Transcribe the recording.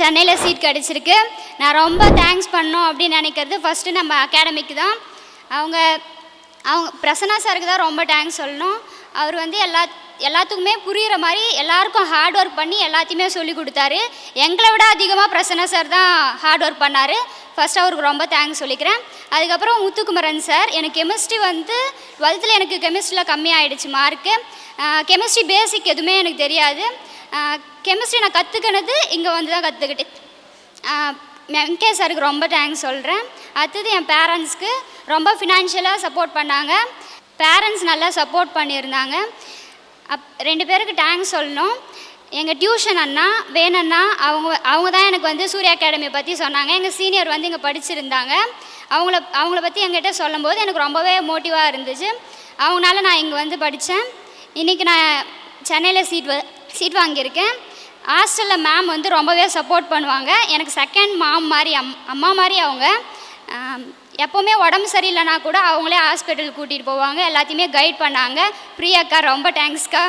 சென்னையில் சீட் கிடச்சிருக்கு. நான் ரொம்ப தேங்க்ஸ் பண்ணோம் அப்படின்னு நினைக்கிறது ஃபஸ்ட்டு நம்ம அகாடமிக்கு தான். அவங்க பிரசன்னா சாருக்கு தான் ரொம்ப தேங்க்ஸ் சொல்லணும். அவர் வந்து எல்லாத்துக்குமே புரிகிற மாதிரி எல்லாருக்கும் ஹார்ட் ஒர்க் பண்ணி எல்லாத்தையுமே சொல்லி கொடுத்தாரு. எங்களை விட அதிகமாக பிரசன்னா சார் தான் ஹார்ட் ஒர்க் பண்ணார். ஃபஸ்ட் அவருக்கு ரொம்ப தேங்க்ஸ் சொல்லிக்கிறேன். அதுக்கப்புறம் முத்துக்குமரன் சார், எனக்கு கெமிஸ்ட்ரி வந்து 12th எனக்கு கெமிஸ்ட்ரியில் கம்மியாகிடுச்சு மார்க்கு. கெமிஸ்ட்ரி பேசிக் எதுவுமே எனக்கு தெரியாது. கெமிஸ்ட்ரி நான் கற்றுக்கினது இங்கே வந்து தான் கற்றுக்கிட்டேன். எம்கே சாருக்கு ரொம்ப தேங்க்ஸ் சொல்கிறேன். அடுத்தது என் பேரண்ட்ஸ்க்கு ரொம்ப ஃபினான்ஷியலாக சப்போர்ட் பண்ணாங்க. பேரண்ட்ஸ் நல்லா சப்போர்ட் பண்ணியிருந்தாங்க. 2 பேருக்கு தேங்க்ஸ் சொல்லணும். எங்கள் டியூஷன் அண்ணா வேணண்ணா அவங்க தான் எனக்கு வந்து சூர்யா அகாடமியை பற்றி சொன்னாங்க. எங்கள் சீனியர் வந்து இங்கே படிச்சிருந்தாங்க. அவங்கள பற்றி எங்கிட்ட சொல்லும்போது எனக்கு ரொம்பவே மோட்டிவாக இருந்துச்சு. அவங்களால நான் இங்கே வந்து படித்தேன். இன்றைக்கி நான் சென்னையில் சீட் வாங்கியிருக்கேன். ஹாஸ்டலில் மேம் வந்து ரொம்பவே சப்போர்ட் பண்ணுவாங்க. எனக்கு செகண்ட் மாம் மாதிரி அம்மா மாதிரி அவங்க. எப்போவுமே உடம்பு சரியில்லைனா கூட அவங்களே ஹாஸ்பிட்டல் கூட்டிகிட்டு போவாங்க. எல்லாத்தையுமே கைட் பண்ணாங்க. பிரியாக்கா ரொம்ப தேங்க்ஸ்க்கா.